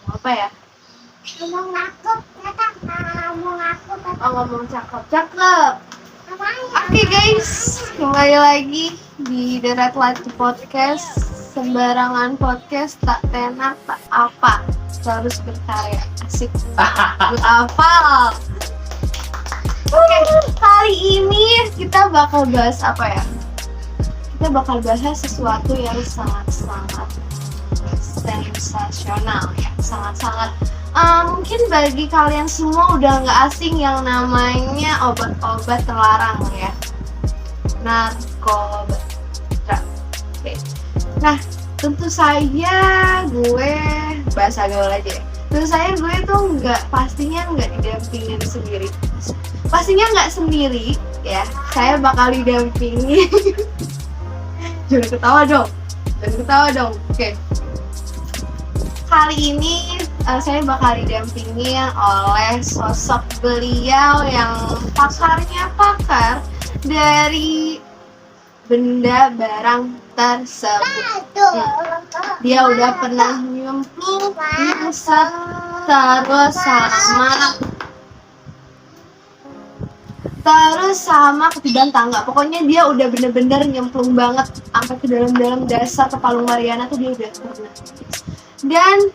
Apa ya? Ngomong aku, kata ngomong aku, kata Oh, ngomong cakep. Oke guys, kembali lagi di The Red Light Podcast. Sembarangan podcast, tak tenar, tak apa, terus berkarya. Asik. Berhafal. Oke, kali ini kita bakal bahas apa ya? Kita bakal bahas sesuatu yang sangat-sangat sensasional ya, sangat-sangat mungkin bagi kalian semua udah nggak asing yang namanya obat-obat terlarang ya, narkoba. Oke. Nah, tentu saja gue bahasa gaul aja ya. Tentu saja gue tuh pastinya nggak didampingin sendiri. Pastinya nggak sendiri ya. Saya bakal didampingi. Jangan ketawa dong. Oke. Kali ini saya bakal didampingi oleh sosok beliau yang pakar dari benda barang tersebut. Dia udah pernah nyemplung, nyungsep, terus sama ketiban tangga. Pokoknya dia udah bener-bener nyemplung banget sampai ke dalam dasar ke Palung Mariana tuh dia udah pernah. Dan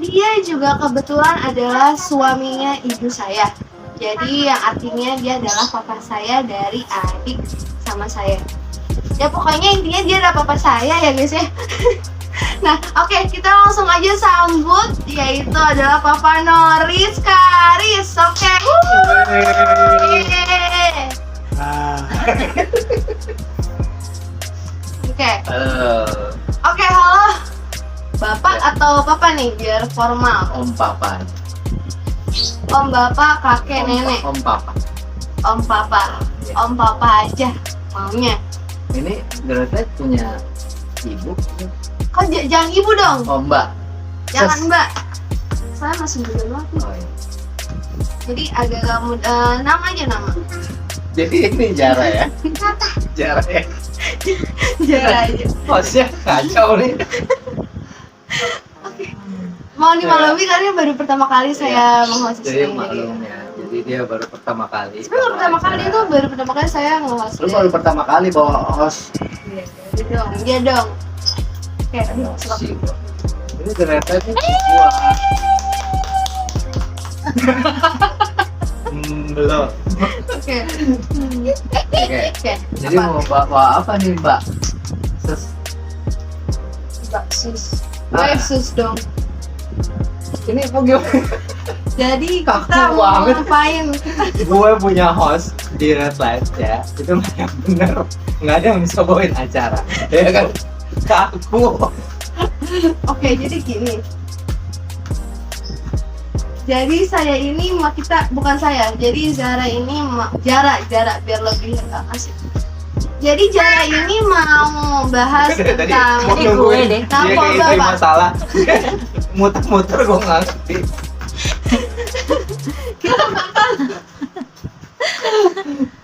dia juga kebetulan adalah suaminya ibu saya. Jadi yang artinya dia adalah papa saya dari adik sama saya. Ya pokoknya intinya dia adalah papa saya ya guys ya. Nah oke, kita langsung aja sambut, yaitu adalah Papa Noris Karis. Oke. Oke, halo. Bapak atau papa nih biar formal? Om Papa. Om bapak, kakek, nenek. Om Papa. Om papa. Ya. Om papa aja maunya. Ini Gertrude punya ibu. Kok jangan ibu dong? Oh Mbak. Jangan Mbak. Saya masih muda banget nih. Oh, iya. Jadi agak muda. Nama aja nama. Jadi ini Jara ya. Jara ya. Jara aja. Hostnya kacau nih. Oke. Mau dimaklumi karena baru pertama kali saya meng-host Jadi ini. maklum ya. Jadi dia baru pertama kali. Sebenarnya baru pertama kali saya nge-host. Lu baru pertama kali bawa host. Iya dong. Oke, Si. Ini ternyata ini gua. Belum. Oke. Oke. Jadi mau bawa apa nih Mbak? Mbak Sus. Sus dong. Ini kok gimana? Jadi Kaku kita mau banget. ngapain? Gue punya host di Red Light ya, itu yang bener nggak ada yang bisa bawain acara, ya kan? Kaku. Oke, jadi gini. Jadi saya ini jadi Zara ini Jara biar lebih asik. Jadi Jara ini mau bahas tentang Mau nungguin dia kayak narkoba, istri Pak. masalah. Muter-muter gue nggak ngerti. Kita bakal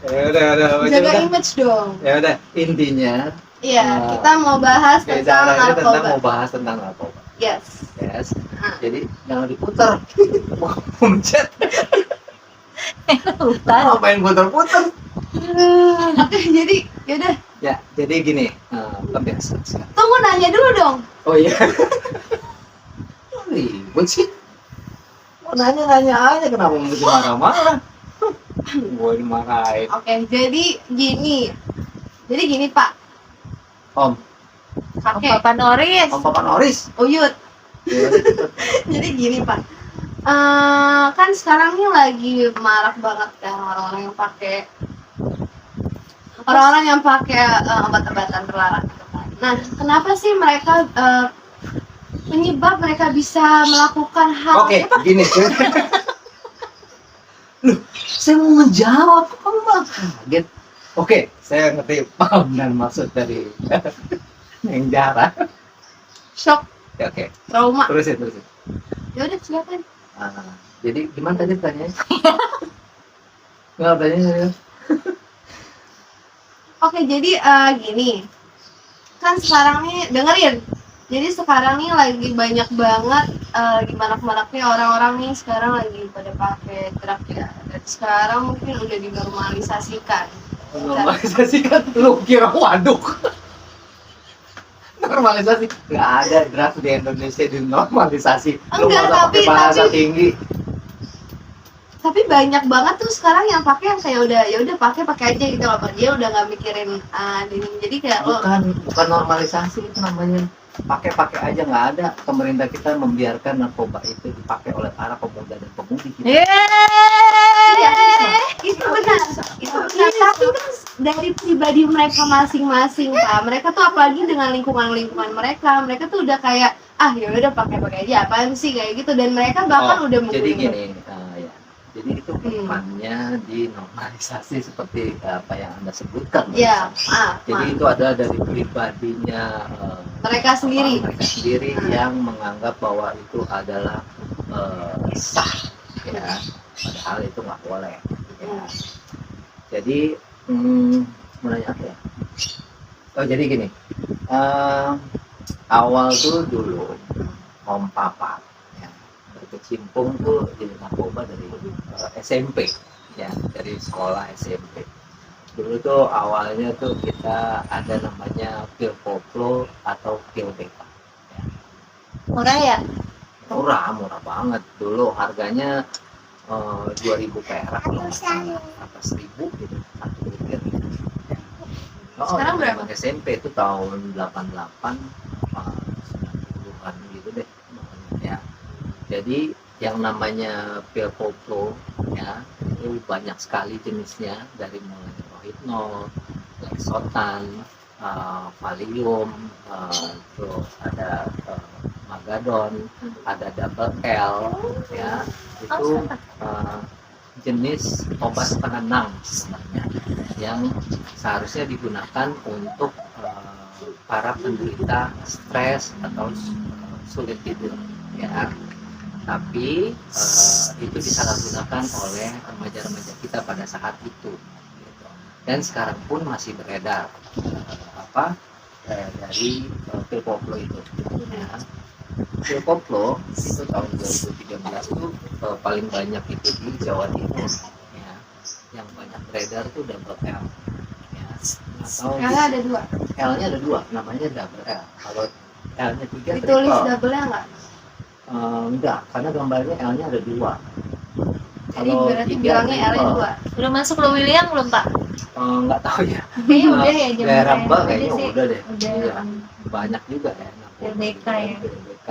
Ya udah jaga image dong. Ya udah intinya. Iya, kita mau bahas Kayak tentang Zara ini narkoba. mau bahas tentang narkoba. Yes. Jadi jangan diputer. Mau mencet. Ngapain puter-puter? Oke, jadi yaudah. Ya, jadi gini, kebiasaan sekarang. Tunggu nanya dulu dong. Oh iya. Ribut sih. Mau nanya aja kenapa mesti marah-marah. Gue dimarahin. Oke, jadi gini Pak. Om Kakek. Papa Noris. Om Papa Noris. Uyut. Jadi gini Pak. Kan sekarang ini lagi marak banget kan orang-orang yang pakai obat-obatan terlarang gitu kan. Nah, kenapa sih mereka penyebab mereka bisa melakukan hal Oke, gini. Loh, saya mau menjawab, kamu malah kaget. Oke, saya ngerti paham dan maksud dari yang Jara. shock, Ya, oke, trauma. terusin. Ya udah silakan. Jadi gimana tadi tanya? Nggak tanya. Oke, jadi gini. Kan sekarang nih dengerin. Jadi sekarang nih lagi banyak banget lagi marak-maraknya orang-orang nih sekarang lagi pada pakai drug ya. Dan sekarang mungkin udah dinormalisasikan. Normalisasikan lu kira waduk. Normalisasi nggak ada draft di Indonesia dinormalisasi. Lu Enggak, nggak usah pakai bahasa tinggi. Tapi banyak banget tuh sekarang yang pakai yang kayak udah ya udah pakai aja gitu loh. Dia udah nggak mikirin ini. Jadi kayak lo Bukan normalisasi, itu namanya pakai aja. Nggak ada, pemerintah kita membiarkan narkoba itu dipakai oleh para pemuda dan pemudi kita. iya, itu benar. Itu benar. Tapi kan dari pribadi mereka masing-masing Kak. Mereka tuh apalagi dengan lingkungan mereka tuh udah kayak ya udah pakai aja apaan sih kayak gitu, dan mereka bahkan udah jadi mungkin gini, ya. Jadi itu bukannya dinormalisasi seperti apa yang Anda sebutkan. ya Jadi itu ada dari pribadinya mereka sendiri. mereka sendiri yang menganggap bahwa itu adalah sah, ya. Padahal itu nggak boleh. Ya. Jadi menanya apa ya? Oh jadi gini, awal tuh dulu Om Papa ya, berkecimpung tuh di narkoba dari SMP, ya, dari sekolah SMP. Dulu tuh awalnya tuh kita ada namanya pil koplo atau pil beta. Ya. Murah ya? Murah banget. Dulu harganya 2.000 perak atau 1.000 gitu, satu butir. Sekarang berapa? SMP itu tahun 88 90-an gitu deh ya. Jadi yang namanya pil koplo ya itu banyak sekali jenisnya, dari mulai rohypnol, lexotan, valium, terus ada magadon, ada double L ya, itu jenis obat penenang sebenarnya yang seharusnya digunakan untuk para penderita stres atau sulit tidur ya. Tapi itu disalahgunakan oleh remaja-remaja kita pada saat itu gitu. Dan sekarang pun masih beredar dari pil koplo itu ya. Pil koplo itu tahun 2013 itu paling banyak itu di Jawa Timur ya. Yang banyak beredar itu double L ya. Atau L-nya ada dua, namanya double L. Kalau L-nya 3 ditulis double-nya nggak? Enggak, karena gambarnya L-nya ada dua. Jadi berarti bilangnya L-nya 2. Udah masuk lo William belum Pak? Nggak tahu ya. Kayaknya udah ya jam Daerah berapa? Mbak kayaknya udah deh. Udah. Iya, banyak juga ya. LDK ya. LDK,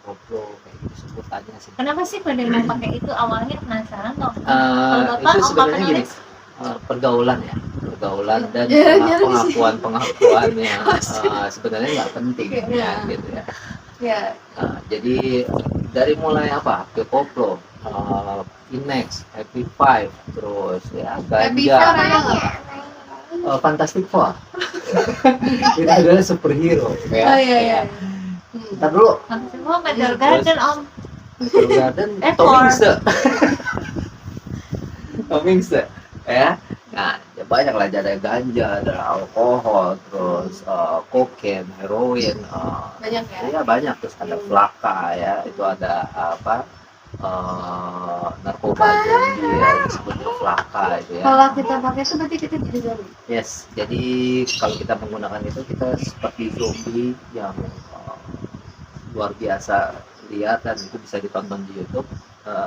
koplo kayak gitu sebutannya sih. Kenapa sih pada mau pakai itu? Awalnya penasaran toh? Itu sebenarnya gini, pergaulan dan pengakuan yang sebenarnya nggak penting ya gitu ya. Ya. Jadi dari mulai pil koplo, Inex, Happy Five, terus ya ganja, Fantastic Four. Itu adalah superhero ya. Oh iya. Ntar dulu, Semua Meteor Garden Om. Meteor Garden, Tomingse ya. Nah, ya banyak lah, ada ganja, ada alkohol, terus kokain, heroin, Banyak ya. ya banyak. Terus ada flaka ya, itu ada narkoba zombie ya, disebutnya flaka itu ya. Kalau kita pakai itu berarti kita jadi zombie. Yes, jadi kalau kita menggunakan itu kita seperti zombie yang luar biasa. Lihat, dan itu bisa ditonton di YouTube.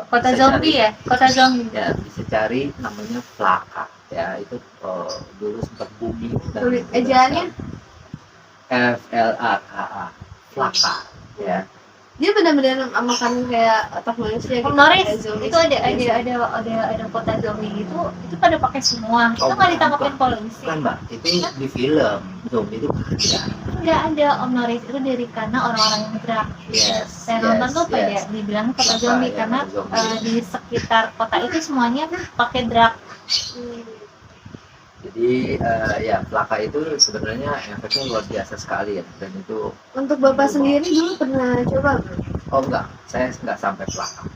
Kota Bisa zombie cari, ya? Kota zombie. ya bisa cari, namanya flaka ya. Itu dulu sempat booming dan Tulis ejaannya? FLAKA, flaka ya. Dia benar-benar makan kayak otak manusia gitu. Om Noris, kayak zombie. itu ada kota zombie itu pada pakai semua. Itu nggak ditangkapin polisi. Kan Mbak, itu di film zombie itu ada. Nggak ada Om Noris, itu karena orang-orang yang gerak. Yes. Saya nonton tuh pada dibilang kota Kota, zombie ya, karena kota zombie. di sekitar kota itu semuanya pakai drug. Jadi ya flaka itu sebenarnya efeknya luar biasa sekali ya, dan itu Untuk Bapak sendiri dulu pernah coba nggak? oh enggak, saya nggak sampai flaka.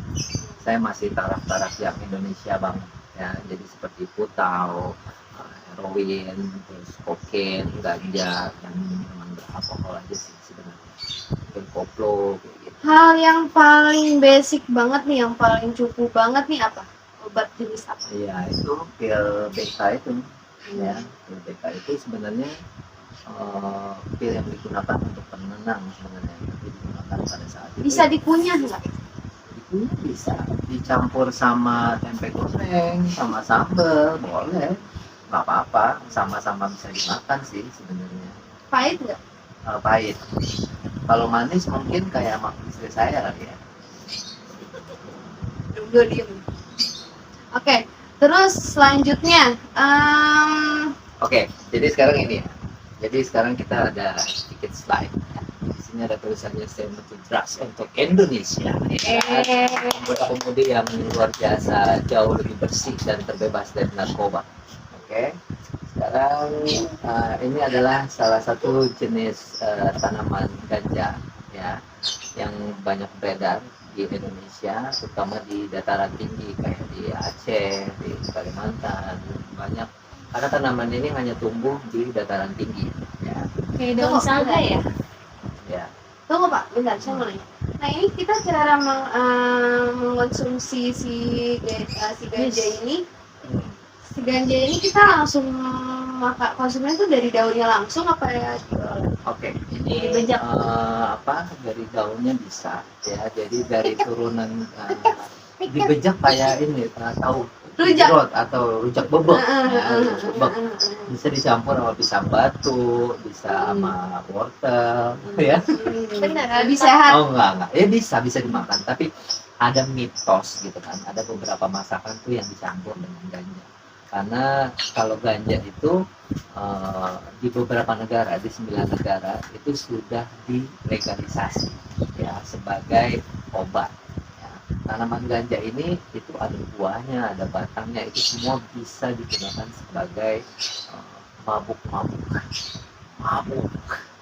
Saya masih taraf-taraf yang Indonesia banget ya, jadi seperti putau, heroin, terus kokain, ganja, yang memang beralkohol aja sih sebenarnya, dan koplo kayak gitu. Hal yang paling basic banget nih, yang paling cukup banget nih apa? Obat jenis apa? Iya, itu pil beta itu. Ya, pil beta itu sebenarnya pil yang digunakan untuk penenang sebenarnya. Tapi digunakan pada saat itu. Bisa dikunyah nggak? Dikunyah bisa. Dicampur sama tempe goreng, sama sambal, boleh. Nggak apa-apa, sama-sama bisa dimakan sih sebenarnya. Pahit nggak? Pahit. Kalau manis mungkin kayak sama istri saya kali ya. Dulu diem. Oke, terus selanjutnya, Oke, jadi sekarang ini ya. Jadi sekarang kita ada sedikit slide. Ya. Di sini ada tulisannya Statement to Drugs untuk Indonesia. Ya. Pemuda-pemudi yang luar biasa, jauh lebih bersih dan terbebas dari narkoba. Oke. Sekarang ini adalah salah satu jenis tanaman ganja ya yang banyak beredar di Indonesia, terutama di dataran tinggi kayak di Aceh, di Kalimantan, banyak karena tanaman ini hanya tumbuh di dataran tinggi ya. Kayak daun saga ya. Ya. tunggu Pak, bentar, saya mau nanya. Nah ini kita cara mengkonsumsi si ganja ini, si ganja ini kita langsung konsumnya itu dari daunnya langsung apa ya? Oke, ini Dibejak. dari daunnya bisa ya. Jadi dari turunan dibejak kayak ini tahu Rujak. jerot atau rujak bebek. Ya, rujak bebek. Bisa dicampur sama pisang batu, bisa sama wortel, ya. Benar, lebih sehat. Oh enggak. Ya bisa dimakan. Tapi ada mitos gitu kan. Ada beberapa masakan tuh yang dicampur dengan ganja. Karena kalau ganja itu di beberapa negara, di 9 negara itu sudah dilegalisasi ya sebagai obat. Ya. Tanaman ganja ini itu ada buahnya, ada batangnya, itu semua bisa digunakan sebagai mabuk.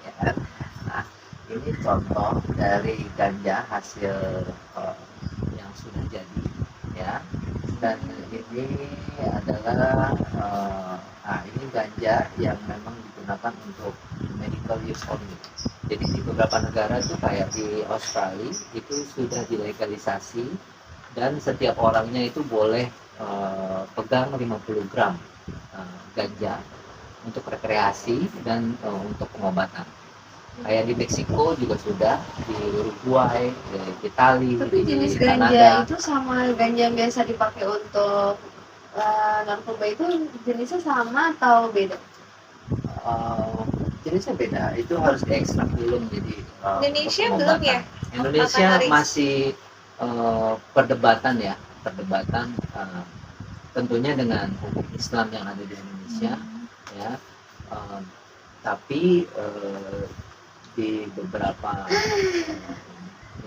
Ya. Nah, ini contoh dari ganja hasil yang sudah jadi ya. Dan ini adalah ini ganja yang memang digunakan untuk medical use only. Jadi di beberapa negara itu kayak di Australia itu sudah dilegalisasi dan setiap orangnya itu boleh pegang 50 gram ganja untuk rekreasi dan untuk pengobatan. Kayak di Meksiko juga sudah, di Uruguay, di Italia, Tapi di jenis Kanada. ganja itu sama ganja yang biasa dipakai untuk narkoba itu jenisnya sama atau beda? Jenisnya beda, itu harus diekstrak dulu jadi Indonesia untuk belum pengobatan. ya? Indonesia Matahari. masih perdebatan tentunya dengan hukum Islam yang ada di Indonesia ya. Tapi di beberapa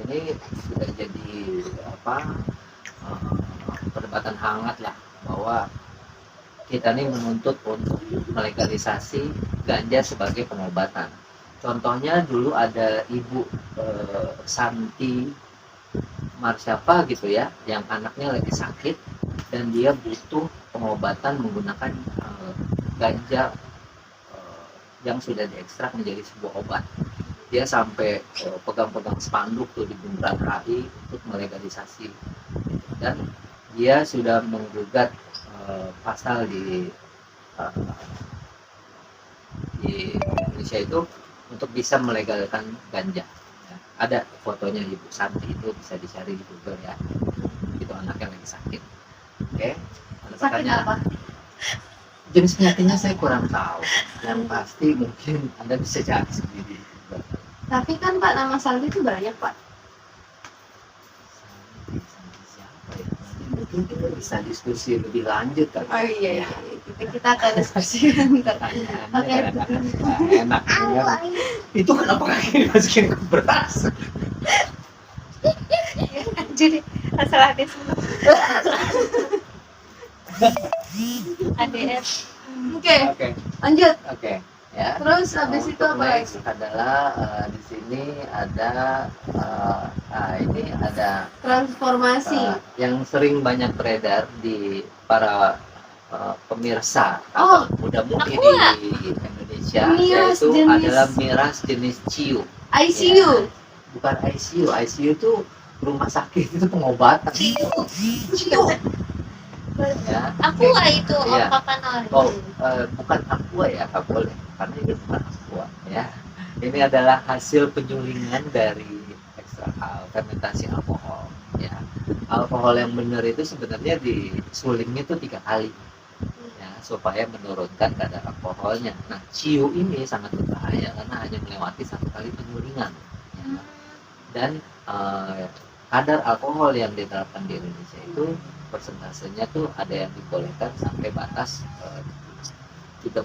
ini sudah jadi perdebatan hangat lah bahwa kita ini menuntut untuk melegalisasi ganja sebagai pengobatan. Contohnya dulu ada Ibu Santi Marsyapa gitu ya, yang anaknya lagi sakit dan dia butuh pengobatan menggunakan ganja yang sudah diekstrak menjadi sebuah obat. Dia sampai pegang-pegang spanduk tuh di bundaran HI untuk melegalisasi. Dan dia sudah menggugat pasal di Indonesia itu untuk bisa melegalkan ganja. Ya, ada fotonya Ibu Santi, itu bisa dicari di Google ya. Itu anaknya lagi sakit. Oke. Ada Sakit pertanyaan? apa? Jenis penyakitnya saya kurang tahu. Yang pasti mungkin Anda bisa cari sendiri. Tapi kan Pak, nama Santi itu banyak Pak. Santi siapa ya? Nanti mungkin kita bisa diskusi lebih lanjut kan. Oh iya. Kita akan diskusi bentar. Oke. Enak ya. Itu kenapa kaki masukin ke beras? Jadi asal hati semua. ADR. Oke, Oke. lanjut. Oke. Ya. Terus habis itu Untuk apa next lagi? adalah di sini ada ini ada Transformasi. yang sering banyak beredar di para pemirsa Oh, atau muda-mudi Aqua. di Indonesia, Miras yaitu jenis- adalah miras jenis ciu. ICU. bukan ICU. ICU itu rumah sakit, itu pengobatan. Ya. Aqua itu Iya. Aquapanor. Oh, bukan aqua ya, nggak boleh, karena ini bukan aqua ya. Ini adalah hasil penyulingan dari fermentasi alkohol ya. Alkohol yang benar itu sebenarnya disulingnya itu 3 kali ya, supaya menurunkan kadar alkoholnya. Nah, ciu ini sangat berbahaya karena hanya melewati 1 kali penyulingan ya. Dan kadar alkohol yang diterapkan di Indonesia itu persentasenya tuh ada yang dibolehkan sampai batas 30%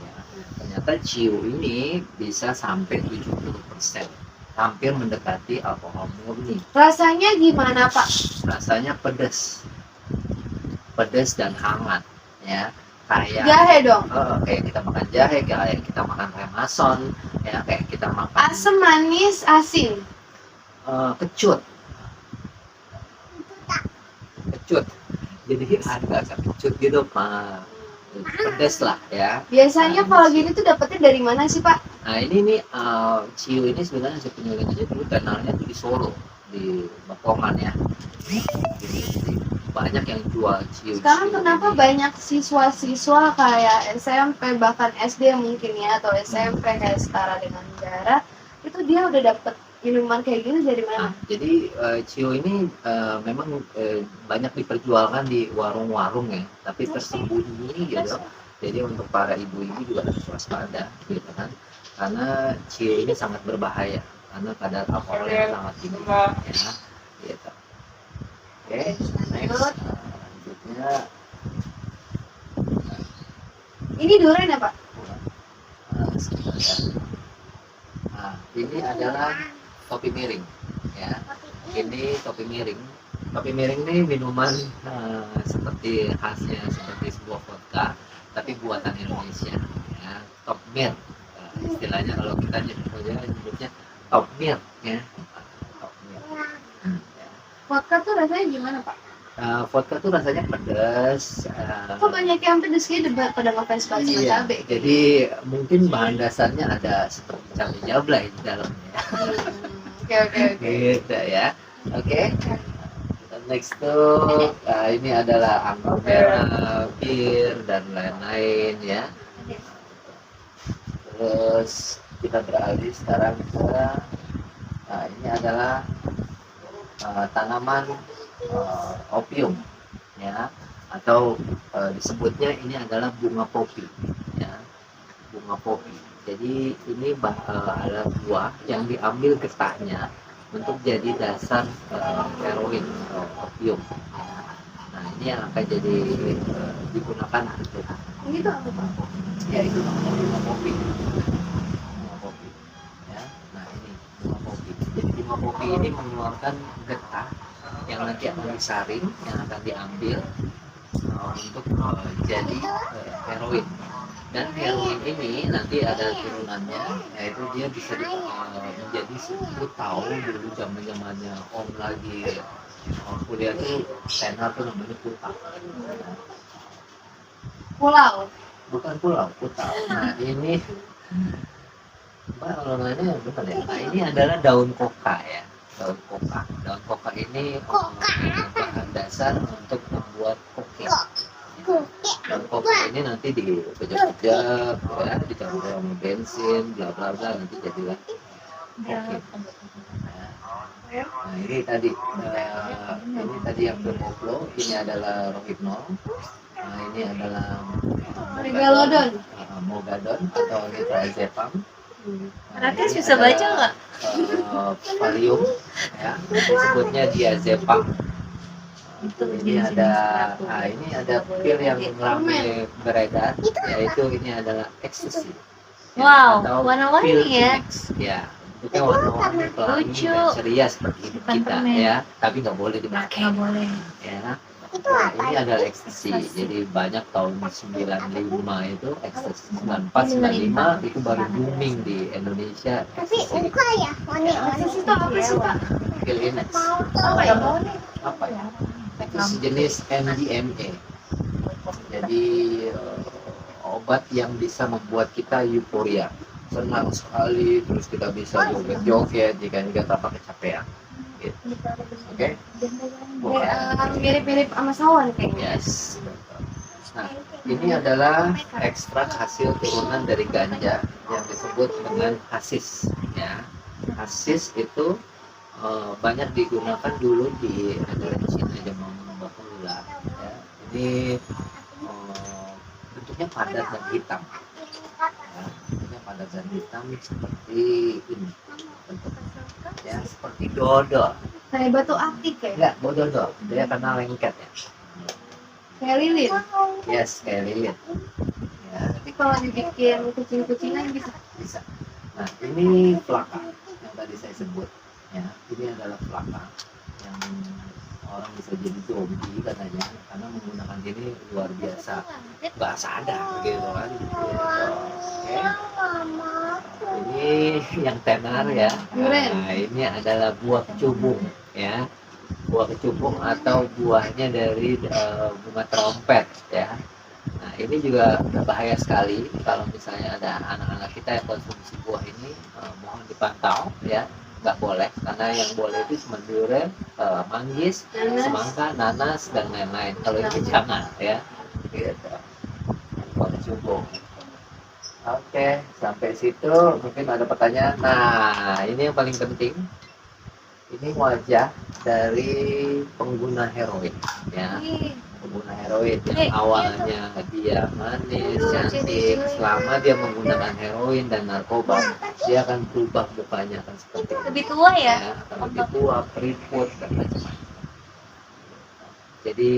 ya. Ternyata ciu ini bisa sampai 70%, hampir mendekati alkohol murni. Rasanya gimana Pak? Rasanya pedas dan hangat ya, kayak Jahe dong. kayak kita makan jahe, kayak kita makan remason ya, kayak kita makan Asam, manis, asin. kecut. Jadi agak kecut gitu, Pak. Pedas lah ya. Biasanya kalau gini tuh dapetnya dari mana sih Pak? Nah ini nih ciu ini sebenarnya hasil penyulingannya dulu kenalnya tuh di Solo, di Bakongan ya. Banyak yang jual ciu. Sekarang kenapa banyak siswa-siswa kayak SMP bahkan SD mungkin ya, atau SMP kayak setara dengan negara, itu dia udah dapet minuman kayak gini dari mana? Nah, jadi ciu ini memang banyak diperjualkan di warung-warung ya, tapi tersembunyi gitu. Jadi untuk para ibu-ibu juga harus waspada gitu kan, karena ciu ini sangat berbahaya karena kadar alkohol yang sangat tinggi ya, gitu. Oke, next. Selanjutnya Ini durian ya Pak? sebentar ya. Nah, ini adalah kopi miring ya. Ini kopi miring. Kopi miring ini minuman seperti khasnya seperti sebuah vodka, tapi buatan Indonesia ya. Top milk istilahnya, kalau kita nyebutnya top milk ya. Top milk. Ya. Vodka tuh rasanya gimana Pak? Vodka tuh rasanya pedas. Kok banyak yang pedes gitu pada ngefans banget sama Iya, cabai? jadi mungkin bahan dasarnya ada seperti cabai jablay di dalamnya. Oke. Gitu ya. Oke. Next tuh ini adalah anggur merah, bir dan lain-lain ya. Terus kita beralih sekarang ke ini adalah tanaman opium ya, atau disebutnya ini adalah bunga popi ya, bunga popi. Jadi ini adalah buah yang diambil getahnya untuk jadi dasar heroin atau opium. Nah ini yang akan jadi digunakan untuk Ini tuh apa Pak? ya itu namanya bunga popi. Bunga popi ya. Nah ini bunga popi. Jadi bunga popi ini mengeluarkan getah yang nanti akan disaring, yang akan diambil untuk jadi heroin. Dan heroin ini nanti ada turunannya, yaitu dia bisa menjadi putau. Dulu zamannya Om lagi kuliah tuh tenar tuh namanya putau. Pulau. Bukan pulau, putau. Nah ini Mbak, kalau namanya betul ya. Nah ini adalah daun koka ya. Daun koka ini bahan dasar untuk membuat kopi. Daun koka ini nanti dipejak-pejak ya, dicampur sama bensin, bla bla bla, nanti jadilah kopi. Nah ini tadi yang berkoplo, ini adalah rohypnol. Nah ini adalah Megalodon. Mogadon atau nitrazepam. Ratis bisa baca nggak? Valium ya, disebutnya diazepam. Ini ada pil yang ramai beredar, yaitu ini adalah ecstasy. Wow, atau warna-warni pil ya. X, ya. Bentuknya warna-warni pelangi Lucu. dan ceria seperti hidup Bukan kita permen. ya, tapi nggak boleh dipakai Nggak boleh. ya. Nah, ini adalah ecstasy. Jadi banyak tahun 95 itu ecstasy, 94 95 itu baru booming di Indonesia. Ecstasy. Ecstasy itu apa sih Pak? Pil Inex. Apa ya? Apa ya? Itu sejenis MDMA. Jadi obat yang bisa membuat kita euforia senang sekali, terus kita bisa joget-joget jika kita tanpa kecapean. Gitu. Oke? Mirip-mirip sama sawan kayaknya. Yes. Nah, ini adalah ekstrak hasil turunan dari ganja yang disebut dengan hasis. Ya, hasis itu banyak digunakan dulu di negara Cina zaman dahulu lah. Ya. Ini bentuknya padat dan hitam. Ya, bentuknya padat dan hitam seperti ini. Bentuknya. Ya, seperti dodol. Kayak batu akik ya. Enggak, dodol. Dia karena lengket ya. Kayak lilin. Yes, kayak lilin. Ya, Tapi kalau dibikin kucing-kucingan bisa. bisa. Nah, ini plaka yang tadi saya sebut. Ya, ini adalah plaka yang orang bisa jadi zombie katanya karena menggunakan ini luar biasa. Nggak sadar gitu kan. Gitu. Oke. Ini yang tenar ya. Nah, ini adalah buah kecubung ya. Buah kecubung atau buahnya dari bunga trompet ya. Nah, ini juga berbahaya sekali kalau misalnya ada anak-anak kita yang konsumsi buah ini, mohon dipantau ya, nggak boleh karena yang boleh itu cuma durian, manggis, semangka, nanas dan lain-lain. Kalau ini jangan ya. Gitu. Buah kecubung. Oke, sampai situ mungkin ada pertanyaan. Nah, ini yang paling penting. Ini wajah dari pengguna heroin ya. Pengguna heroin yang awalnya dia manis, cantik, selama dia menggunakan heroin dan narkoba, dia akan berubah mukanya akan seperti ini. Lebih tua ya? Akan lebih tua, keriput dan macam-macam. Jadi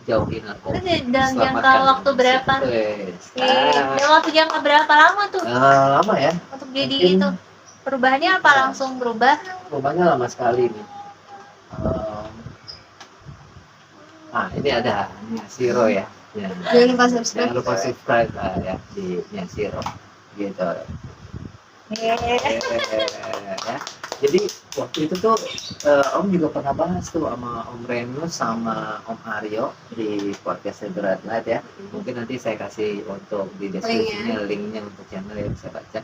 jauhi narkoba. Dan jangka waktu berapa? Dan waktu jangka berapa lama tuh Lama ya. untuk jadi Mungkin- itu? Perubahannya apa langsung berubah? Perubahannya lama sekali nih. Ini ada Siro ya. Ya. Jangan lupa subscribe. Jangan lupa subscribe ya di Siro. Gitu. Ya. Jadi waktu itu tuh Om juga pernah bahas tuh sama Om Reno sama Om Aryo di podcast Berat Light ya. Mungkin nanti saya kasih untuk di deskripsinya linknya untuk channel yang bisa baca.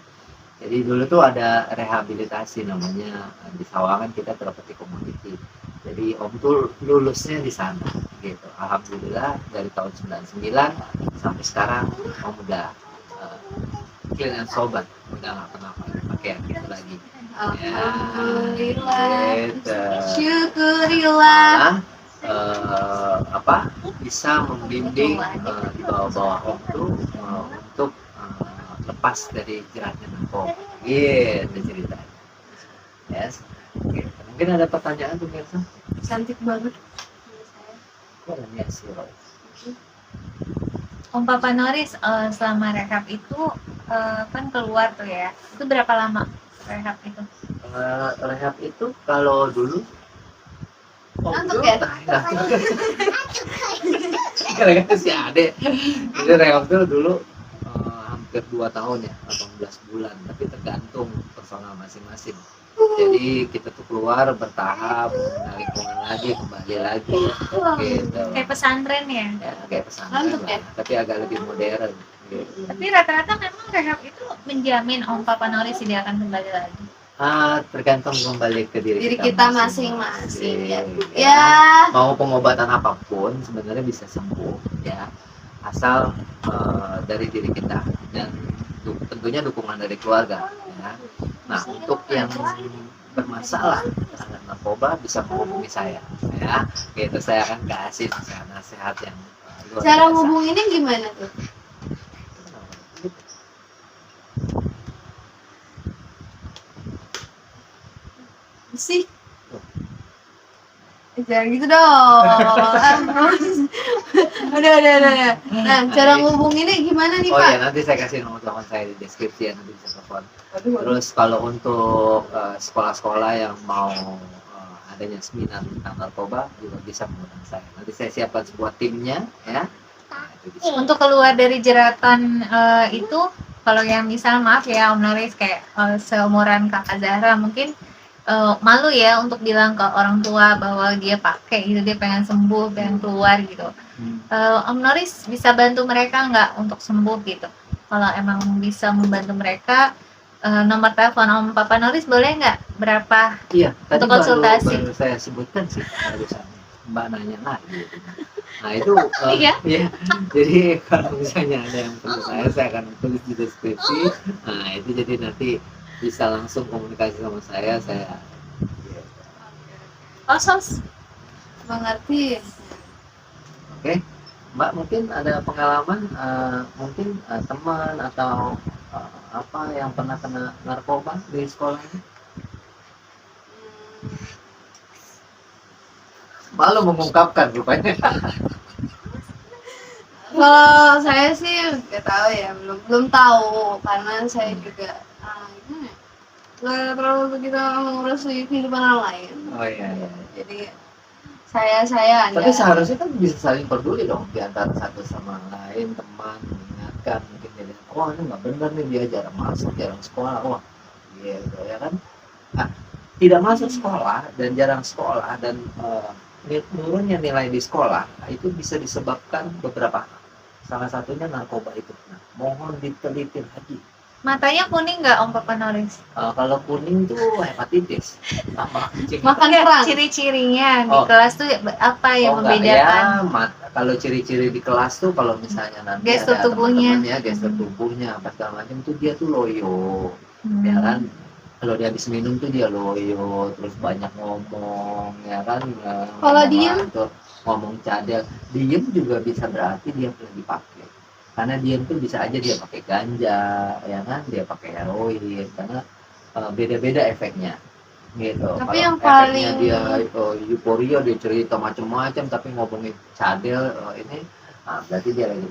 Jadi dulu tuh ada rehabilitasi namanya di Sawangan, kita Terapeut Komoditi. Jadi Om tuh lulusnya di sana gitu. Alhamdulillah dari tahun 99 sampai sekarang Om udah clean and sober, udah nggak pernah pakai yang gitu lagi. Alhamdulillah. Gitu. Syukurilah. Malah bisa membimbing di bawah-bawah Om tuh untuk lepas dari jeratnya narkoba. Gitu ceritanya. Yes. Gitu. Mungkin ada pertanyaan tuh Mirsa? Cantik banget. Kok namanya Siro? Om Papa Noris selama rehab itu kan keluar tuh ya. Itu berapa lama rehab itu? Rehab itu kalau dulu Ngantuk ya? Gara-gara si Ade. Jadi rehab itu dulu hampir 2 tahun ya, 18 bulan, tapi tergantung personal masing-masing. Jadi kita tuh keluar bertahap, mengenal lingkungan lagi, kembali lagi gitu. Kayak pesantren ya? Ya, kayak pesantren Mantap, lah, tapi agak lebih modern gitu. Tapi rata-rata memang rehab itu menjamin Om Papa Noris dia akan kembali lagi. Tergantung kembali ke diri kita masing-masing ya. Gitu. Ya. Mau pengobatan apapun sebenarnya bisa sembuh ya, asal dari diri kita dan tentunya dukungan dari keluarga ya. Nah, untuk yang bermasalah terhadap narkoba bisa menghubungi saya ya, gitu. Saya akan kasih nasihat yang luar Cara biasa. ngubunginnya gimana tuh? Sih. Jangan gitu dong. Udah. Nah, cara ngubunginnya gimana nih, Oh Pak? ya, nanti saya kasih nomor telepon saya di deskripsi ya, nanti bisa telepon. Waduh. Terus kalau untuk sekolah-sekolah yang mau adanya seminar tentang narkoba juga bisa mengundang saya. Nanti saya siapkan sebuah timnya ya. Nah, itu bisa. Untuk keluar dari jeratan itu, kalau yang misal maaf ya Om Noris kayak seumuran Kakak Zahra mungkin malu ya untuk bilang ke orang tua bahwa dia pakai gitu, dia pengen sembuh, pengen keluar gitu. Om Noris bisa bantu mereka nggak untuk sembuh gitu? Kalau emang bisa membantu mereka, nomor telepon Om Papa Noris boleh nggak? Berapa? Iya, tadi Untuk konsultasi. baru saya sebutkan sih barusan. Mbak nanya lagi. Nah itu Iya. ya. Jadi kalau misalnya ada yang perlu saya akan tulis di deskripsi. Nah itu jadi nanti bisa langsung komunikasi sama saya. Oh, sos. Mengerti. Oke, Mbak mungkin ada pengalaman, mungkin teman atau apa yang pernah kena narkoba di sekolahnya? Malu mengungkapkan rupanya. Kalau saya sih nggak tahu ya, belum tahu karena saya juga gimana ya, nggak terlalu begitu ngurus kehidupan orang lain. Oh iya. Jadi saya Tapi Anda. seharusnya kan bisa saling peduli dong di antara satu sama lain, teman mengingatkan mungkin dia, oh ini nggak benar nih dia jarang masuk, jarang sekolah, wah gitu ya kan. Nah, tidak masuk sekolah dan jarang sekolah dan menurunnya nilai di sekolah itu bisa disebabkan beberapa hal. Salah satunya narkoba itu. Nah, mohon diteliti lagi. Matanya kuning nggak Om Papa Noris? Kalau kuning tuh hepatitis. Sama kencing. Makan Nggak, kerang. ciri-cirinya di Oh. kelas tuh apa yang Enggak, membedakan? ya, kalau ciri-ciri di kelas tuh kalau misalnya nanti Gestur ada tubuhnya. teman-teman ya gestur tubuhnya apa segala macam tuh dia tuh loyo, ya kan. Kalau dia habis minum tuh dia loyo, terus banyak ngomong, ya kan. Kalau ngomong diem? tuh, ngomong cadel, diem juga bisa berarti dia lagi pakai. Karena diem tuh bisa aja dia pakai ganja, ya kan, dia pakai heroin, karena beda-beda efeknya. Gitu. Tapi Kalau yang efeknya paling- dia euforia, dia cerita macam-macam tapi ngomongin cadel ini, berarti dia lagi.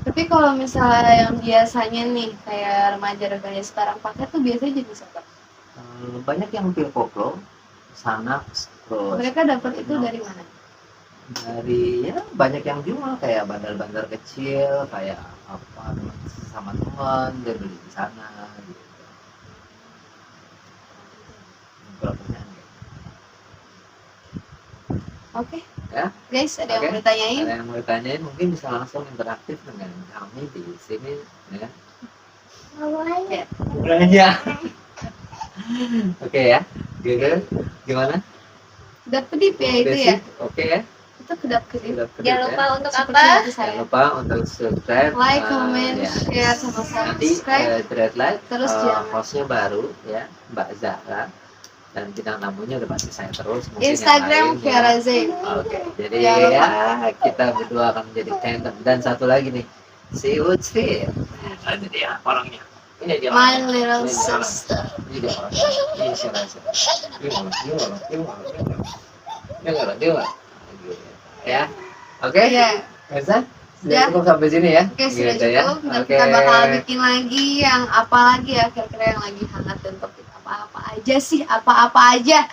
Tapi kalau misalnya yang biasanya nih kayak remaja-remaja sekarang pakai tuh biasanya jenis apa? Banyak yang pil koplo, Xanax, terus Mereka dapat itu dari mana? dari ya banyak yang jual kayak bandar-bandar kecil kayak apa sama teman dia beli di sana gitu. Berapanya? Oke. Ya. Guys, ada yang Oke. mau ditanyain? Ada yang mau ditanyain mungkin bisa langsung interaktif dengan kami di sini ya. Ya. Beranya. Oke ya. Gitu. Gimana? Kedap kedip ya itu ya. Oke ya. Itu kedap kedip. Kedap-kedip Jangan ya. lupa untuk Seperti apa? hati Jangan saya. lupa untuk subscribe, Like, comment, ya. share, sama Nanti subscribe. Dreadlight Terus jangan- hostnya baru ya Mbak Zahra dan bintang tamunya udah pasti saya terus. Mungkin Instagram yang lain, ya. Vera Zain. Oke, jadi Jangan lupa. ya kita berdua akan menjadi tandem dan satu lagi nih si Utsri. Ini dia orangnya. Ini dia. My orangnya. little Ini dia orangnya. sister. Ini dia orangnya. Ini siapa? Dia. Ya. Oke. Iya. Bisa? Sudah Ya. cukup sampai sini ya? Oke, sudah Gitu ya. cukup. Nah, Oke. kita bakal bikin lagi yang apa lagi ya, kira-kira yang lagi hangat dan topik apa-apa aja sih, apa-apa aja.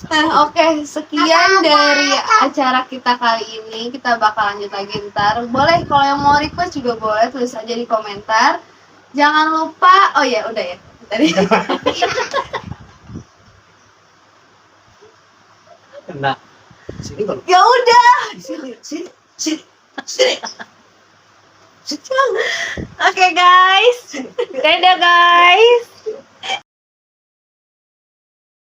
Nah, oke, sekian dari acara kita kali ini. Kita bakal lanjut lagi ntar. Boleh kalau yang mau request juga boleh, tulis aja di komentar. Jangan lupa, oh ya, udah ya. Tadi. Nah, sini baru. Ya udah. Sini. Oke guys, dadah guys.